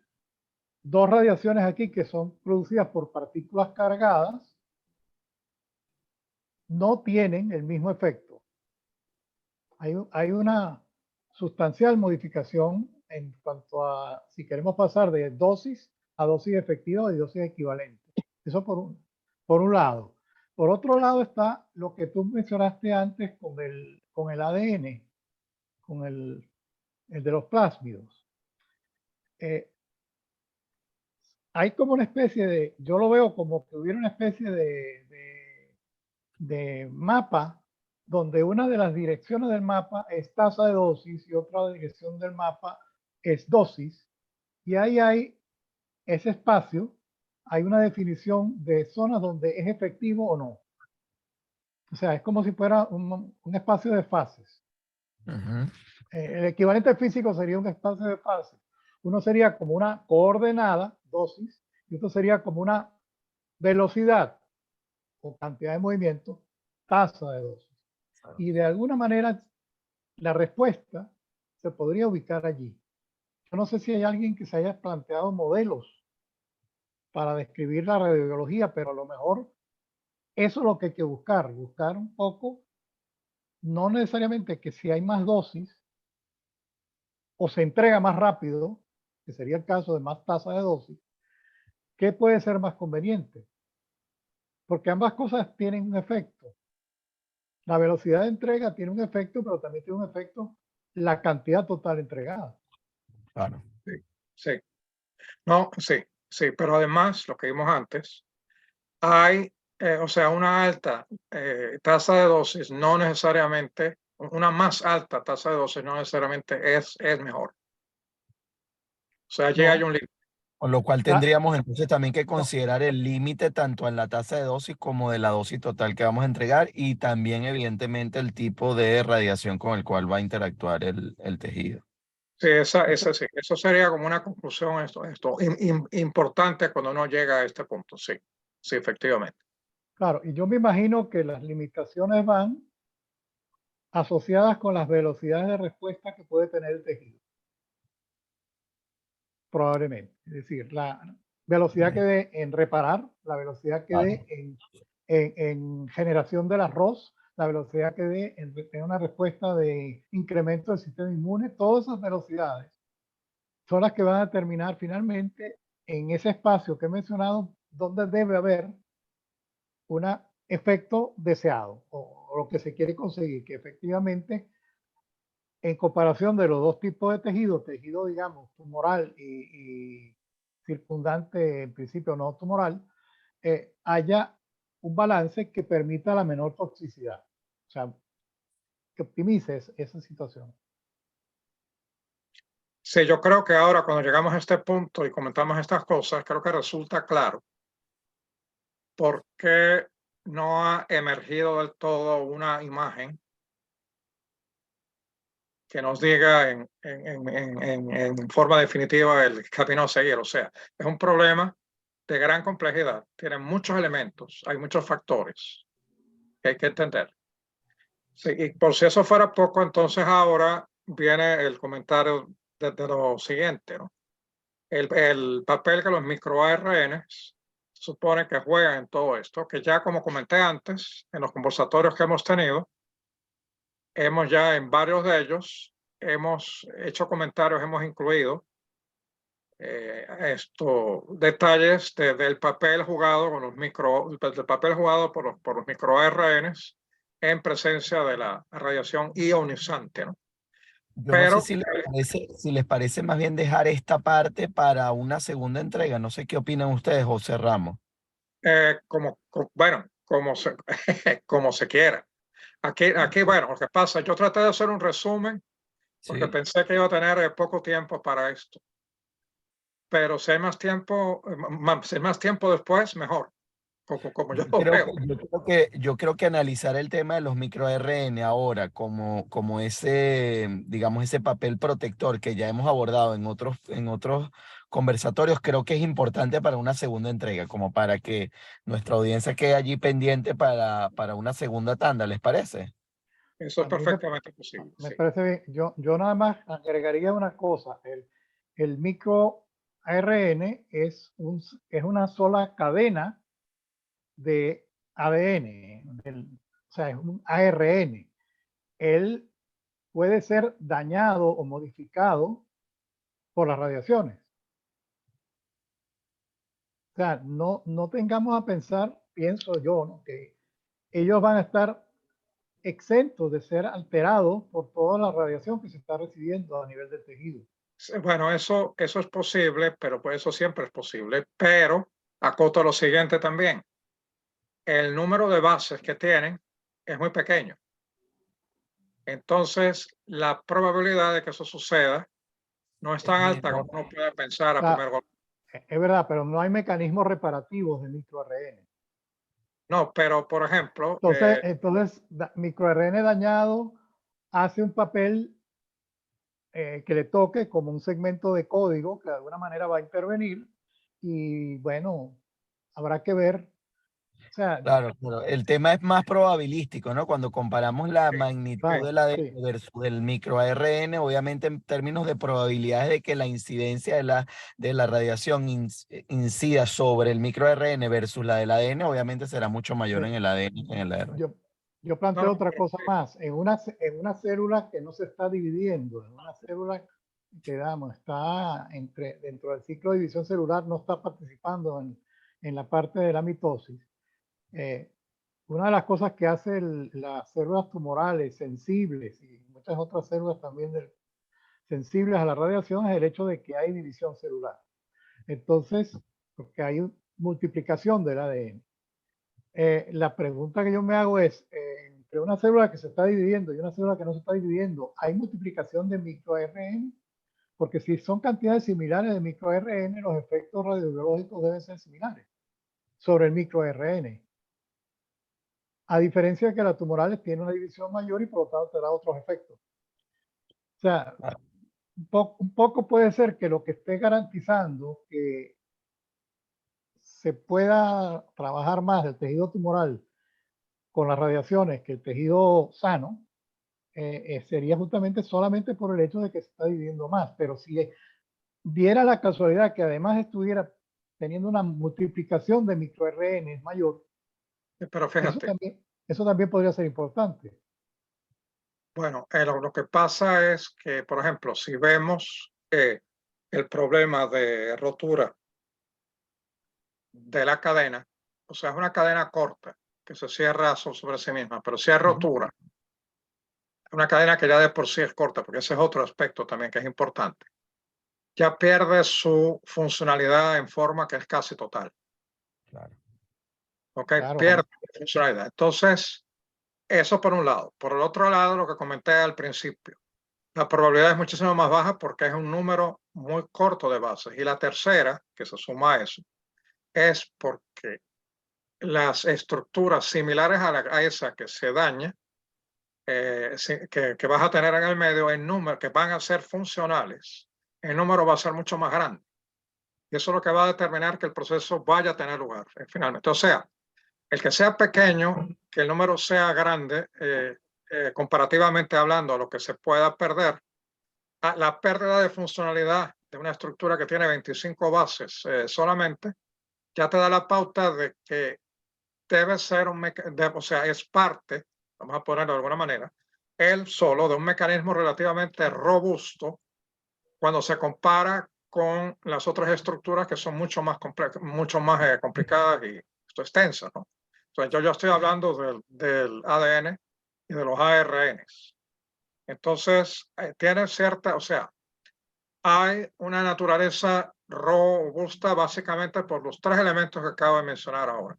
dos radiaciones aquí que son producidas por partículas cargadas, no tienen el mismo efecto. Hay una sustancial modificación en cuanto a si queremos pasar de dosis a dosis efectiva y dosis equivalente. Eso por un lado. Por otro lado está lo que tú mencionaste antes con el ADN, con el de los plásmidos. Hay como una especie de, yo lo veo como que hubiera una especie de mapa donde una de las direcciones del mapa es tasa de dosis y otra dirección del mapa es dosis. Y ahí hay ese espacio, hay una definición de zonas donde es efectivo o no. O sea, es como si fuera un espacio de fases. El equivalente físico sería un espacio de fases. Uno sería como una coordenada, dosis, y otro sería como una velocidad o cantidad de movimiento, tasa de dosis. Y de alguna manera la respuesta se podría ubicar allí. Yo no sé si hay alguien que se haya planteado modelos para describir la radiobiología, pero a lo mejor eso es lo que hay que buscar un poco, no necesariamente que si hay más dosis o se entrega más rápido, que sería el caso de más tasa de dosis, ¿qué puede ser más conveniente? Porque ambas cosas tienen un efecto. La velocidad de entrega tiene un efecto, pero también tiene un efecto la cantidad total entregada. Claro. Sí, sí. No, sí, sí, pero además, lo que vimos antes, hay, o sea, una alta tasa de dosis no necesariamente, una más alta tasa de dosis no necesariamente es mejor. O sea, allí hay No, un límite. Con lo cual ah, tendríamos entonces también que no, considerar el límite tanto en la tasa de dosis como de la dosis total que vamos a entregar y también evidentemente el tipo de radiación con el cual va a interactuar el tejido. Sí, sí, eso sería como una conclusión importante cuando uno llega a este punto, sí, sí, efectivamente. claro, y yo me imagino que las limitaciones van asociadas con las velocidades de respuesta que puede tener el tejido. Probablemente. Es decir, la velocidad que dé en reparar, la velocidad que dé en generación del arroz, la velocidad que dé en tener una respuesta de incremento del sistema inmune, todas esas velocidades son las que van a determinar finalmente en ese espacio que he mencionado donde debe haber un efecto deseado o lo que se quiere conseguir, que efectivamente en comparación de los dos tipos de tejido digamos tumoral y circundante en principio no tumoral, haya un balance que permita la menor toxicidad, o sea, que optimice esa situación. Sí, yo creo que ahora cuando llegamos a este punto y comentamos estas cosas, creo que resulta claro por qué no ha emergido del todo una imagen que nos diga en forma definitiva el camino a seguir. O sea, es un problema de gran complejidad, tiene muchos elementos, hay muchos factores que hay que entender. Sí, y por si eso fuera poco, entonces ahora viene el comentario de lo siguiente, ¿no? El papel que los microARN se supone que juegan en todo esto, que ya como comenté antes, en los conversatorios que hemos tenido, hemos ya en varios de ellos, hemos hecho comentarios, hemos incluido detalles del papel jugado con del papel jugado por los microARN en presencia de la radiación ionizante, ¿no? Yo no sé pero si les parece más bien dejar esta parte para una segunda entrega. No sé qué opinan ustedes, José Ramos. bueno, como se quiera. Aquí, bueno, lo que pasa, yo traté de hacer un resumen porque Sí. pensé que iba a tener poco tiempo para esto, pero si hay más tiempo, si hay más tiempo después, mejor, como yo lo veo. Yo creo que analizar el tema de los micro RN ahora como ese, digamos, ese papel protector que ya hemos abordado en otros conversatorios, creo que es importante para una segunda entrega, como para que nuestra audiencia quede allí pendiente para una segunda tanda, ¿les parece? Eso es A mí me, perfectamente posible, me sí. parece bien. Yo nada más agregaría una cosa. El micro ARN es una sola cadena de ADN, o sea, es un ARN. Él puede ser dañado o modificado por las radiaciones. O sea, no tengamos a pensar, pienso yo, ¿no?, que ellos van a estar exentos de ser alterados por toda la radiación que se está recibiendo a nivel del tejido. Sí, bueno, eso es posible, pero pues eso siempre es posible, pero acoto lo siguiente también. El número de bases que tienen es muy pequeño. Entonces, la probabilidad de que eso suceda no es Es tan alta menor. como uno puede pensar O a sea, primer golpe. es verdad, pero no hay mecanismos reparativos de microARN. No, pero por ejemplo, Entonces microARN dañado hace un papel que le toque como un segmento de código que de alguna manera va a intervenir y bueno, habrá que ver. O sea, Claro, pero el tema es más probabilístico, ¿no? Cuando comparamos la sí, magnitud claro, del ADN sí. versus del micro ARN, obviamente en términos de probabilidades de que la incidencia de la radiación incida sobre el micro ARN versus la del ADN, obviamente será mucho mayor en Sí. el ADN que en el ARN. Yo, yo no, planteo no, otra pero cosa más. En una célula que no se está dividiendo, en una célula que está dentro del ciclo de división celular, no está participando en la parte de la mitosis. Eh, una de las cosas que hace las células tumorales sensibles y muchas otras células también sensibles a la radiación es el hecho de que hay división celular. Entonces, porque hay multiplicación del ADN. La pregunta que yo me hago es, entre una célula que se está dividiendo y una célula que no se está dividiendo, ¿hay multiplicación de microRN? Porque si son cantidades similares de microRN, los efectos radiobiológicos deben ser similares sobre el microRN. A diferencia de que la tumorales tiene una división mayor y por lo tanto tendrá otros efectos. O sea, Ah, un poco puede ser que lo que esté garantizando que se pueda trabajar más el tejido tumoral con las radiaciones que el tejido sano, sería justamente solamente por el hecho de que se está dividiendo más. Pero si diera la casualidad que además estuviera teniendo una multiplicación de microRN mayor, pero fíjate, eso también podría ser importante. bueno, lo que pasa es que, por ejemplo, si vemos el problema de rotura de la cadena, o sea, es una cadena corta que se cierra sobre sí misma, pero si hay rotura, una cadena que ya de por sí es corta, porque ese es otro aspecto también que es importante, ya pierde su funcionalidad en forma que es casi total. claro. ¿Ok? Claro, Pierde funcionalidad. Entonces, eso por un lado. Por el otro lado, lo que comenté al principio, la probabilidad es muchísimo más baja porque es un número muy corto de bases. Y la tercera, que se suma a eso, es porque las estructuras similares a esa que se daña, que vas a tener en el medio, el número que van a ser funcionales, el número va a ser mucho más grande. Y eso es lo que va a determinar que el proceso vaya a tener lugar finalmente. O sea, el que sea pequeño, que el número sea grande, comparativamente hablando a lo que se pueda perder, la pérdida de funcionalidad de una estructura que tiene 25 bases solamente, ya te da la pauta de que debe ser o sea, es parte, vamos a ponerlo de alguna manera, él solo de un mecanismo relativamente robusto cuando se compara con las otras estructuras que son mucho más complicadas y extensas, ¿no? Entonces yo estoy hablando del ADN y de los ARNs. Entonces, tiene cierta, o sea, hay una naturaleza robusta básicamente por los 3 elementos que acabo de mencionar ahora.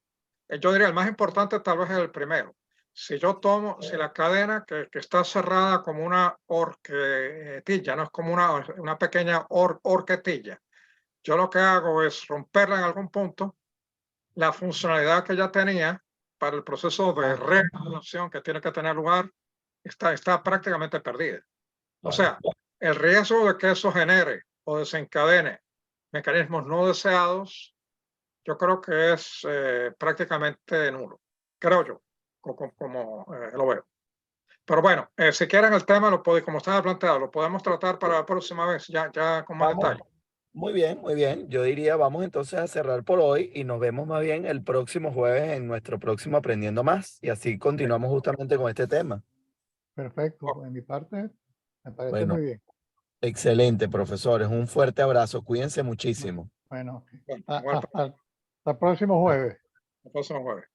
Yo diría el más importante tal vez es el primero. Si yo tomo, si la cadena que está cerrada como una horquetilla, no es como una pequeña horquetilla, yo lo que hago es romperla en algún punto, la funcionalidad que ya tenía para el proceso de reactivación que tiene que tener lugar está prácticamente perdida. O sea, el riesgo de que eso genere o desencadene mecanismos no deseados, yo creo que es prácticamente nulo, creo yo, como lo veo. Pero bueno, si quieren el tema, como estaba planteado, lo podemos tratar para la próxima vez, ya con más Vamos. detalle. Muy bien, muy bien. Yo diría, vamos entonces a cerrar por hoy y nos vemos más bien el próximo jueves en nuestro próximo Aprendiendo Más. Y así continuamos justamente con este tema. Perfecto. De mi parte, me parece Bueno, muy bien. excelente, profesores. Un fuerte abrazo. Cuídense muchísimo. Bueno, Bueno, hasta el próximo jueves. el próximo jueves.